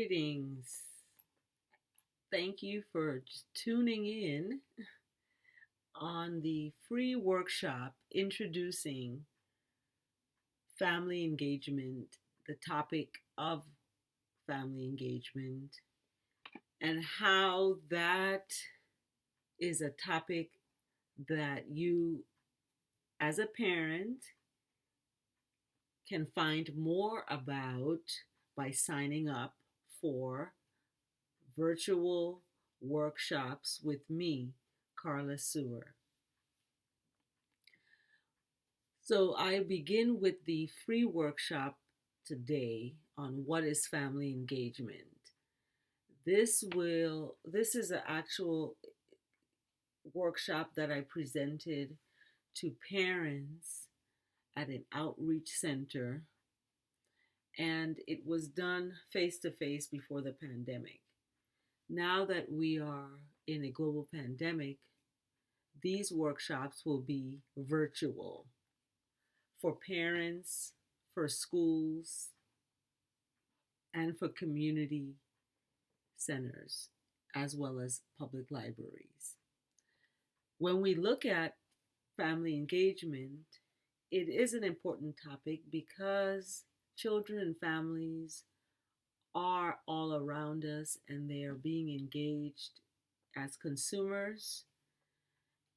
Greetings. Thank you for tuning in on the free workshop introducing family engagement, the topic of family engagement, and how that is a topic that you, as a parent, can find more about by signing up for virtual workshops with me, Carla Sewer. So I begin with the free workshop today on what is family engagement. This is an actual workshop that I presented to parents at an outreach center, and it was done face to face before the pandemic. Now that we are in a global pandemic, these workshops will be virtual for parents, for schools, and for community centers, as well as public libraries. When we look at family engagement, it is an important topic because children and families are all around us and they are being engaged as consumers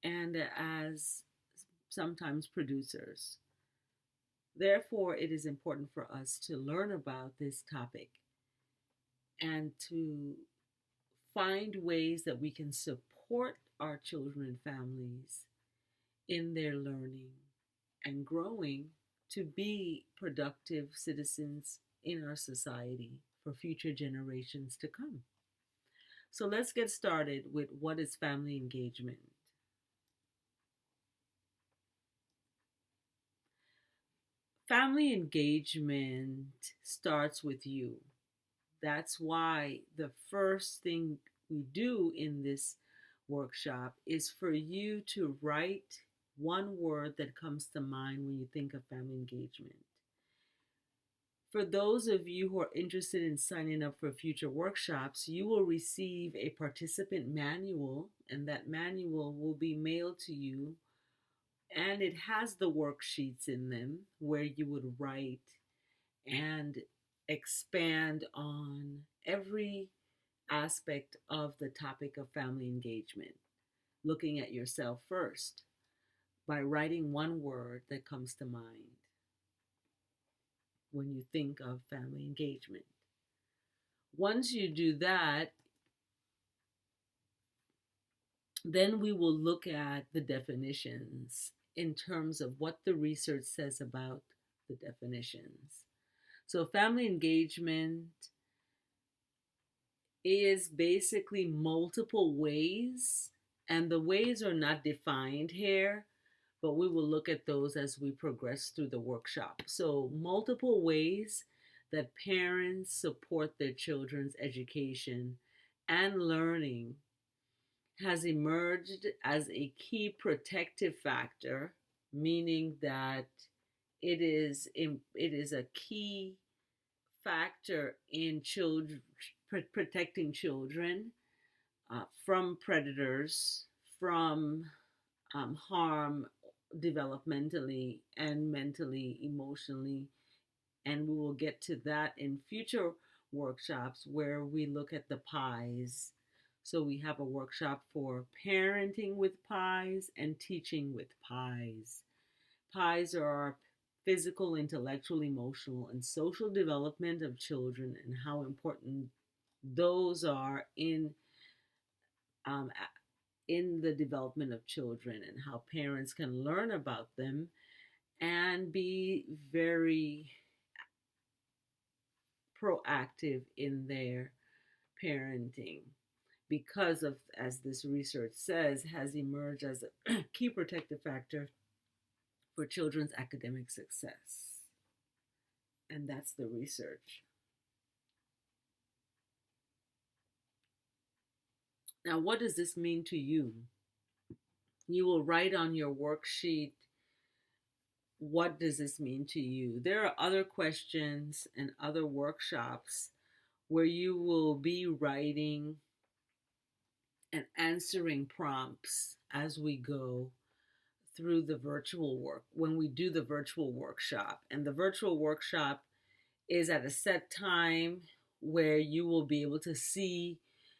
and as sometimes producers. Therefore, it is important for us to learn about this topic and to find ways that we can support our children and families in their learning and growing to be productive citizens in our society for future generations to come. So let's get started with what is family engagement. Family engagement starts with you. That's why the first thing we do in this workshop is for you to write one word that comes to mind when you think of family engagement. For those of you who are interested in signing up for future workshops, you will receive a participant manual, and that manual will be mailed to you, and it has the worksheets in them where you would write and expand on every aspect of the topic of family engagement, looking at yourself first by writing one word that comes to mind when you think of family engagement. Once you do that, then we will look at the definitions in terms of what the research says about the definitions. So, family engagement is basically multiple ways, and the ways are not defined here, but we will look at those as we progress through the workshop. So, multiple ways that parents support their children's education and learning has emerged as a key protective factor, meaning that it is a key factor in children protecting children from predators, from harm developmentally and mentally, emotionally. And we will get to that in future workshops where we look at the P.I.E.S. So we have a workshop for parenting with P.I.E.S and teaching with P.I.E.S. P.I.E.S are our physical, intellectual, emotional, and social development of children and how important those are um, in the development of children and how parents can learn about them and be very proactive in their parenting because of, as this research says, has emerged as a key protective factor for children's academic success. And that's the research. Now, what does this mean to you? You will write on your worksheet, what does this mean to you? There are other questions and other workshops where you will be writing and answering prompts as we go through the virtual work, when we do the virtual workshop. And the virtual workshop is at a set time where you will be able to see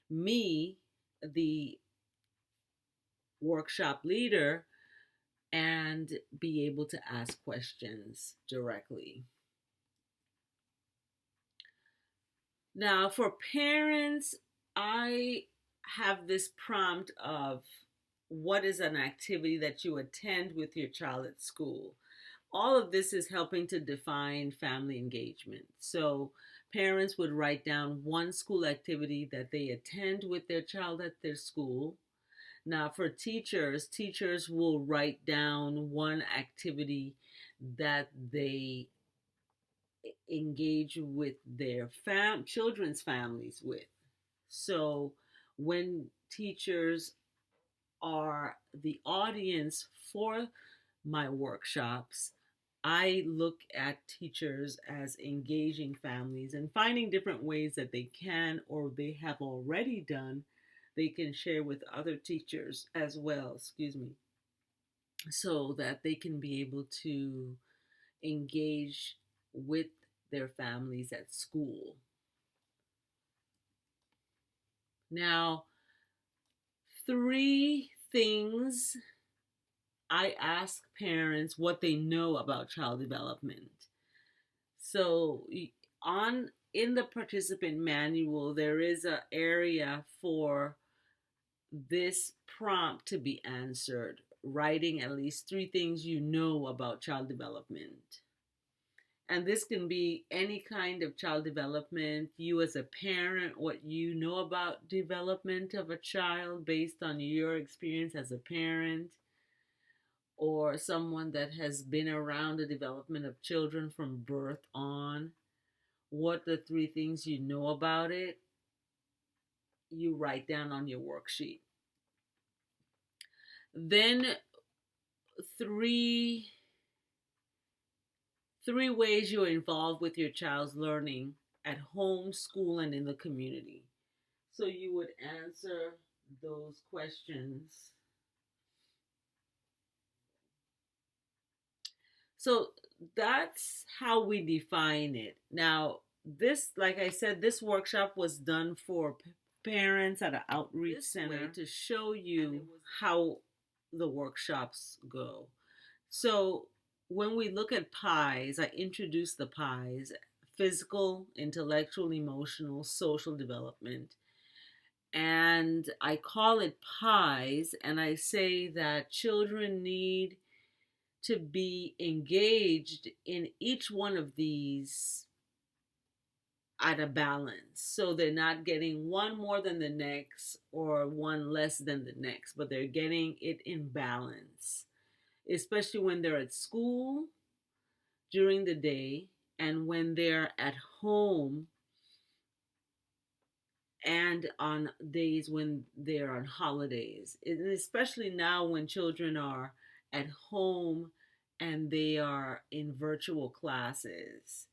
me, the workshop leader, and be able to ask questions directly. Now, for parents, I have this prompt of what is an activity that you attend with your child at school. All of this is helping to define family engagement. So, parents would write down one school activity that they attend with their child at their school. Now, for teachers, teachers will write down one activity that they engage with their children's families with. So, when teachers are the audience for my workshops, I look at teachers as engaging families and finding different ways that they can, or they have already done, they can share with other teachers as well, excuse me, so that they can be able to engage with their families at school. Now, three things I ask parents what they know about child development. So on in the participant manual, there is an area for this prompt to be answered, writing at least three things you know about child development. And this can be any kind of child development. You as a parent, what you know about development of a child based on your experience as a parent, or someone that has been around the development of children from birth on. What the three things you know about it, you write down on your worksheet. Then three ways you're involved with your child's learning at home, school, and in the community. So you would answer those questions. So that's how we define it. Now, this, like I said, this workshop was done for parents at an outreach center to show you how the workshops go. So when we look at P.I.E.S, I introduce the P.I.E.S: physical, intellectual, emotional, social development. And I call it P.I.E.S, and I say that children need to be engaged in each one of these at a balance. So they're not getting one more than the next or one less than the next, but they're getting it in balance, especially when they're at school during the day and when they're at home and on days when they're on holidays. And especially now when children are at home and they are in virtual classes.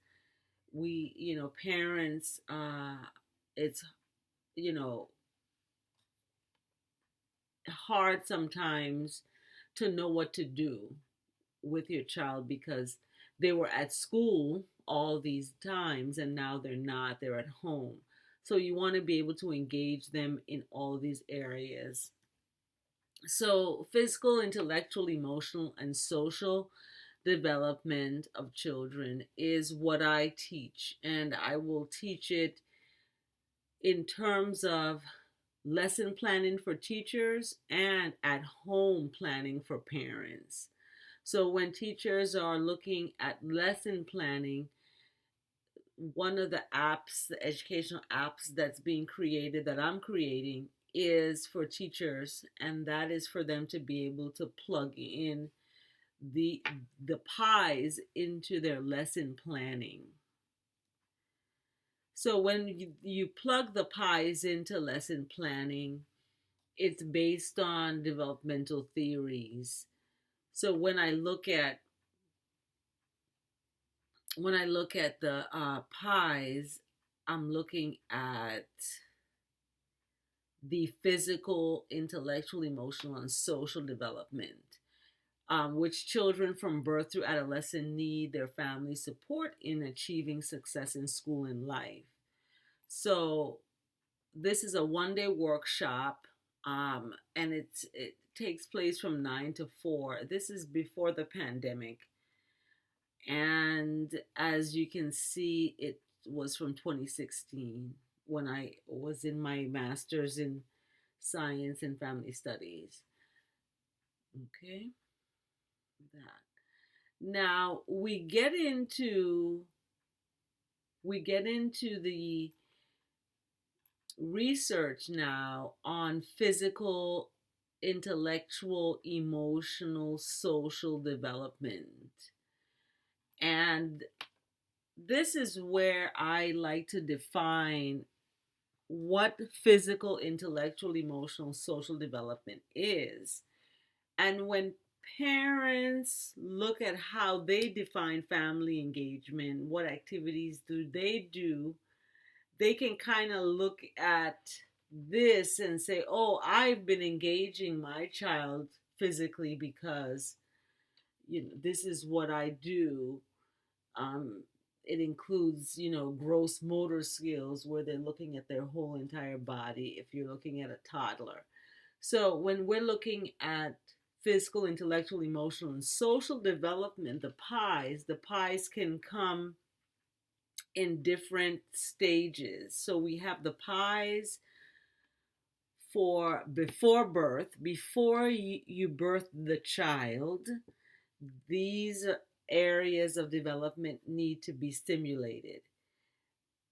We, parents, it's, hard sometimes to know what to do with your child because they were at school all these times and now they're not, they're at home. So you want to be able to engage them in all these areas. So physical, intellectual, emotional, and social development of children is what I teach, and I will teach it in terms of lesson planning for teachers and at home planning for parents. So when teachers are looking at lesson planning, one of the apps, the educational apps that's being created, that I'm creating, is for teachers, and that is for them to be able to plug in the P.I.E.S into their lesson planning. So when you plug the P.I.E.S into lesson planning, it's based on developmental theories. So when I look at the P.I.E.S, I'm looking at the physical, intellectual, emotional, and social development, which children from birth through adolescence need their family support in achieving success in school and life. So this is a 1 day workshop, and it takes place from 9 to 4. This is before the pandemic, and as you can see, it was from 2016 when I was in my master's in science and family studies. Okay, that. Now we get into the research now on physical, intellectual, emotional, social development. And this is where I like to define what physical, intellectual, emotional, social development is. And when parents look at how they define family engagement, what activities do, they can kind of look at this and say, oh, I've been engaging my child physically because this is what I do. It includes gross motor skills where they're looking at their whole entire body if you're looking at a toddler. So when we're looking at physical, intellectual, emotional, and social development, the P.I.E.S can come in different stages. So we have the P.I.E.S for before birth, before you birth the child. These areas of development need to be stimulated.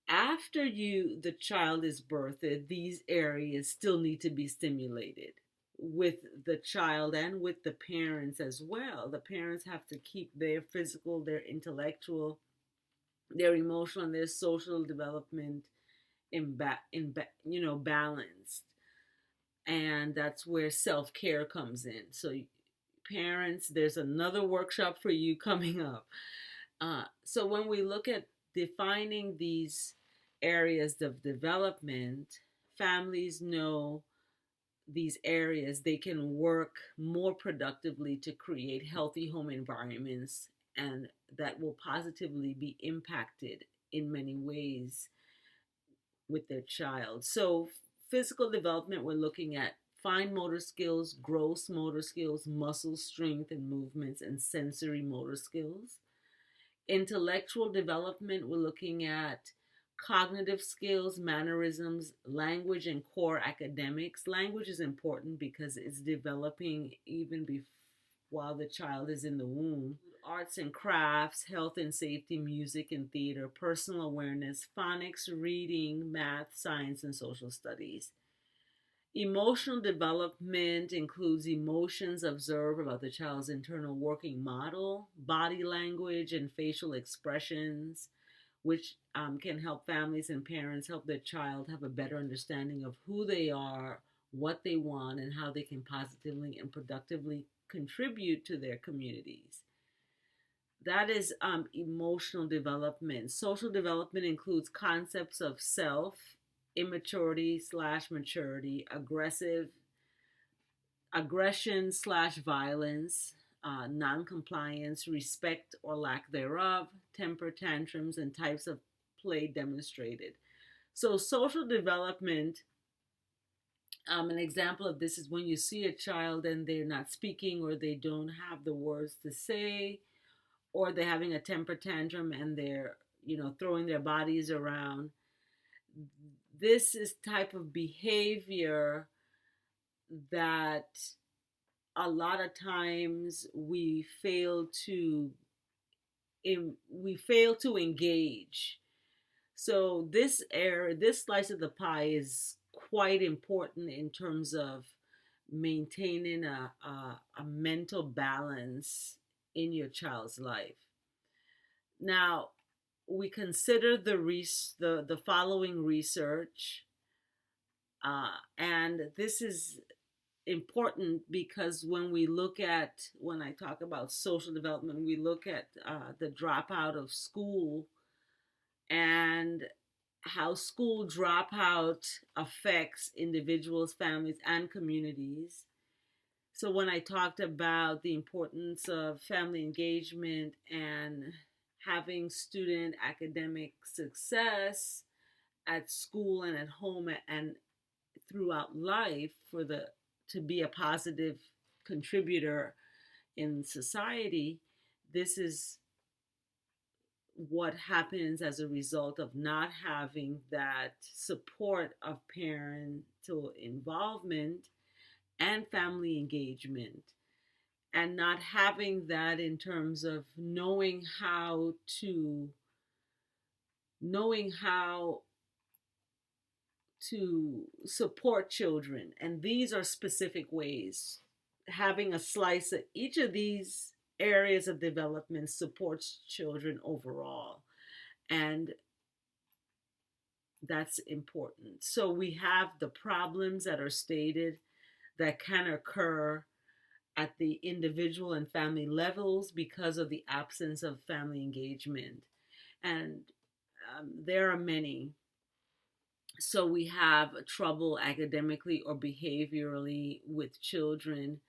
After the child is birthed, these areas still need to be stimulated with the child and with the parents as well. The parents have to keep their physical, their intellectual, their emotional, and their social development balanced. And that's where self-care comes in. So parents, there's another workshop for you coming up. So when we look at defining these areas of development, families know these areas, they can work more productively to create healthy home environments, and that will positively be impacted in many ways with their child. So physical development, we're looking at fine motor skills, gross motor skills, muscle strength and movements, and sensory motor skills. Intellectual development, we're looking at cognitive skills, mannerisms, language, and core academics. Language is important because it's developing even while the child is in the womb. Arts and crafts, health and safety, music and theater, personal awareness, phonics, reading, math, science, and social studies. Emotional development includes emotions observed about the child's internal working model, body language, and facial expressions, which can help families and parents help their child have a better understanding of who they are, what they want, and how they can positively and productively contribute to their communities. That is emotional development. Social development includes concepts of self, immaturity/maturity, aggression/violence, non-compliance, respect or lack thereof, temper tantrums, and types of play demonstrated. So social development, an example of this is when you see a child and they're not speaking, or they don't have the words to say, or they're having a temper tantrum and they're throwing their bodies around. This is type of behavior that a lot of times we fail to engage. So this slice of the pie is quite important in terms of maintaining a mental balance in your child's life. Now, we consider the following research, and this is important because when I talk about social development, we look at the dropout of school, and how school dropout affects individuals, families, and communities. So, when I talked about the importance of family engagement and having student academic success at school and at home and throughout life for the to be a positive contributor in society, this is what happens as a result of not having that support of parental involvement and family engagement, and not having that in terms of knowing how to support children. And these are specific ways. Having a slice of each of these areas of development supports children overall. And that's important. So we have the problems that are stated that can occur at the individual and family levels because of the absence of family engagement. And there are many. So we have trouble academically or behaviorally with children.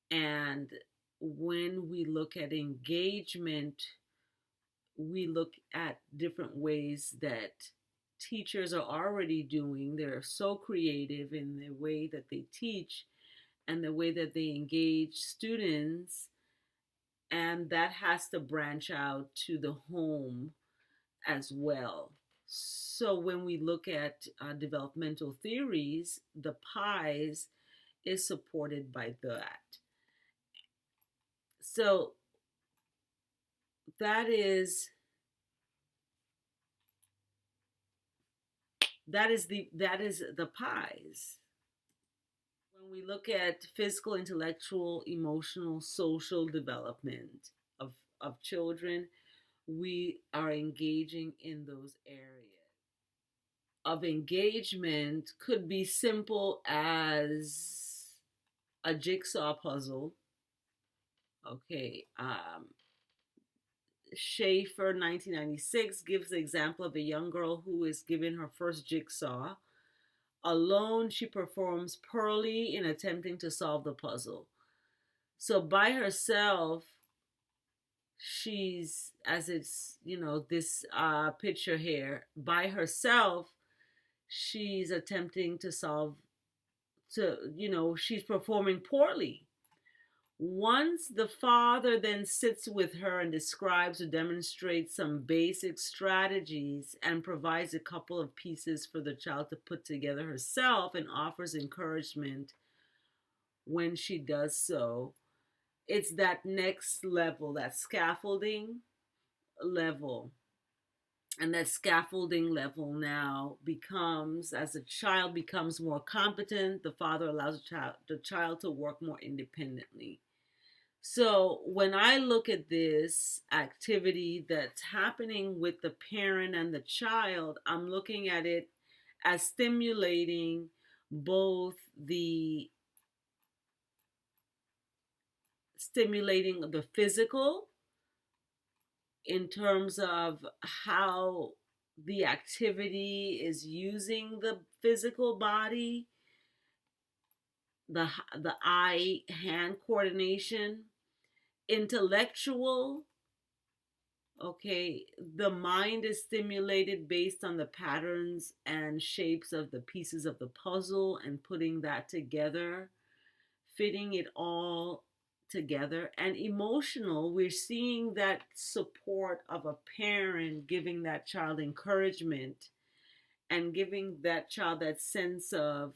And when we look at engagement, we look at different ways that teachers are already doing. They're so creative in the way that they teach and the way that they engage students. And that has to branch out to the home as well. So when we look at developmental theories, the P.I.E.S is supported by that. So that is the P.I.E.S. When we look at physical, intellectual, emotional, social development of children, we are engaging in those areas. Of engagement could be simple as a jigsaw puzzle. Okay, Schaefer, 1996, gives the example of a young girl who is given her first jigsaw. Alone, she performs poorly in attempting to solve the puzzle. So by herself, she's, as it's, this picture here, by herself, she's attempting to she's performing poorly. Once the father then sits with her and describes or demonstrates some basic strategies and provides a couple of pieces for the child to put together herself and offers encouragement when she does so, it's that next level, that scaffolding level. And that scaffolding level now becomes, as the child becomes more competent, the father allows the child to work more independently. So when I look at this activity that's happening with the parent and the child, I'm looking at it as stimulating both the physical in terms of how the activity is using the physical body, the eye hand coordination, intellectual. Okay, the mind is stimulated based on the patterns and shapes of the pieces of the puzzle and putting that together, fitting it all together. And emotional, we're seeing that support of a parent giving that child encouragement and giving that child that sense of,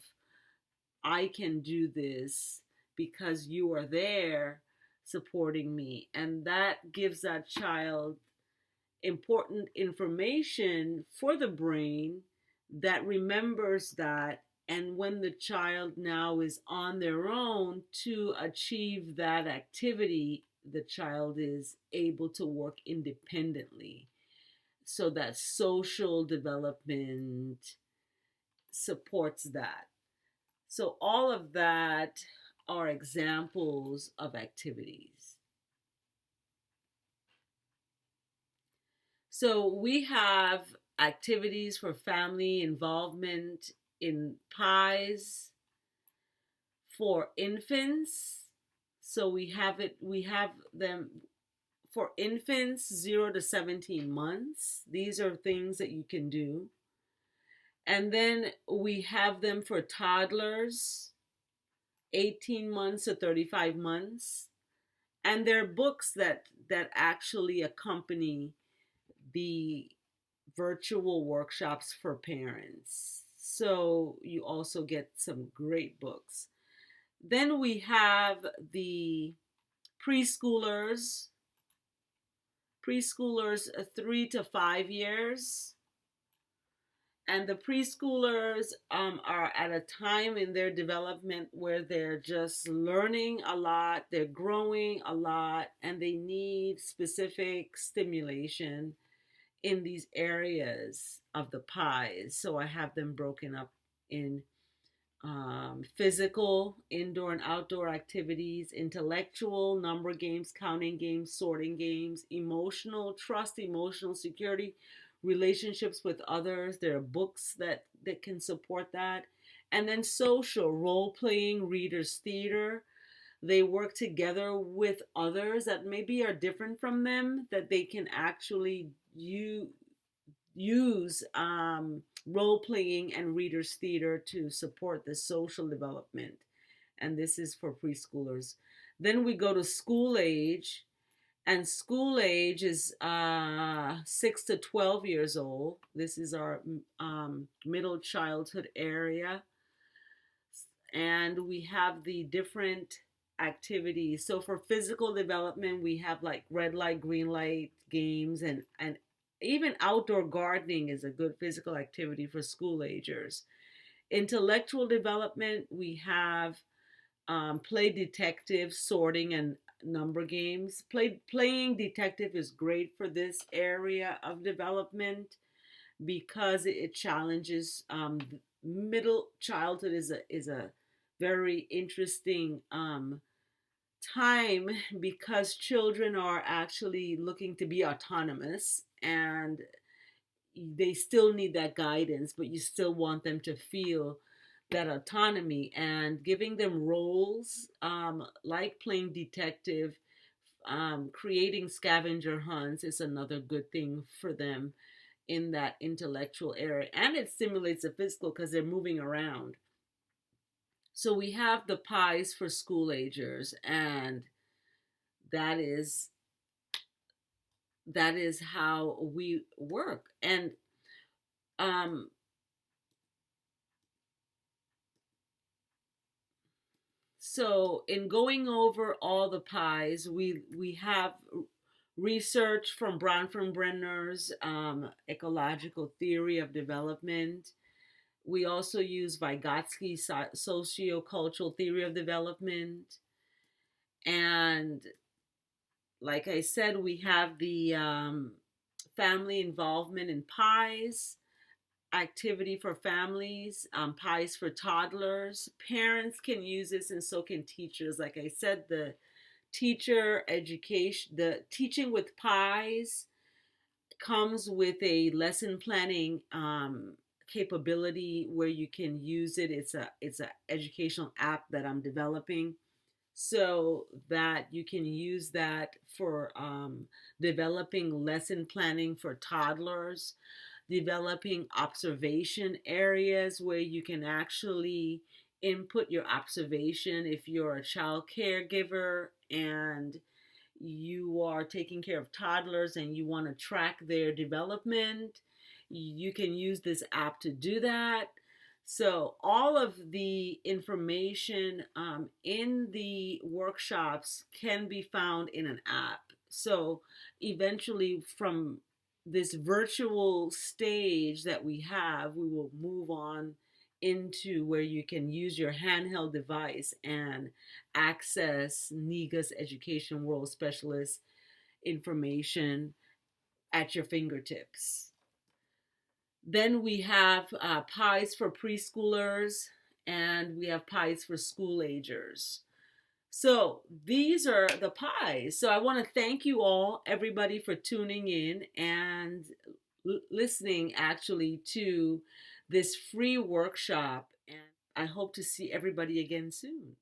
I can do this because you are there supporting me. And that gives that child important information for the brain that remembers that. And when the child now is on their own to achieve that activity, the child is able to work independently. So that social development supports that. So all of that are examples of activities. So we have activities for family involvement in pies for infants. So we have them for infants 0 to 17 months. These are things that you can do. And then we have them for toddlers 18 months to 35 months. And there are books that actually accompany the virtual workshops for parents. So you also get some great books. Then we have the preschoolers, 3 to 5 years. And the preschoolers are at a time in their development where they're just learning a lot, they're growing a lot, and they need specific stimulation in these areas of the pies. So I have them broken up in physical, indoor and outdoor activities, intellectual, number games, counting games, sorting games, emotional, trust, emotional security, relationships with others. There are books that can support that. And then social, role playing, readers' theater. They work together with others that maybe are different from them, that they can actually use role playing and readers theater to support the social development. And this is for preschoolers. Then we go to school age, and school age is 6 to 12 years old. This is our middle childhood area. And we have the different activities. So for physical development, we have like red light, green light games, and even outdoor gardening is a good physical activity for school agers. Intellectual development, we have play detective, sorting, and number games. Playing detective is great for this area of development because it challenges middle childhood is a very interesting time because children are actually looking to be autonomous and they still need that guidance, but you still want them to feel that autonomy, and giving them roles like playing detective, creating scavenger hunts is another good thing for them in that intellectual area. And it stimulates the physical because they're moving around. So we have the pies for school agers, and that is how we work. And um, so in going over all the pies, we have research from Bronfenbrenner's ecological theory of development. We also use Vygotsky's sociocultural theory of development. And like I said, we have the family involvement in pies, activity for families, pies for toddlers. Parents can use this and so can teachers. Like I said, the teaching with pies comes with a lesson planning capability where you can use it. It's a educational app that I'm developing so that you can use that for developing lesson planning for toddlers, developing observation areas where you can actually input your observation if you're a child caregiver and you are taking care of toddlers and you want to track their development. You can use this app to do that. So all of the information in the workshops can be found in an app. So eventually from this virtual stage that we have, we will move on into where you can use your handheld device and access NEGUS Education World Specialist information at your fingertips. Then we have pies for preschoolers, and we have pies for school agers. So these are the pies. So I want to thank you all, everybody, for tuning in and listening actually to this free workshop, and I hope to see everybody again soon.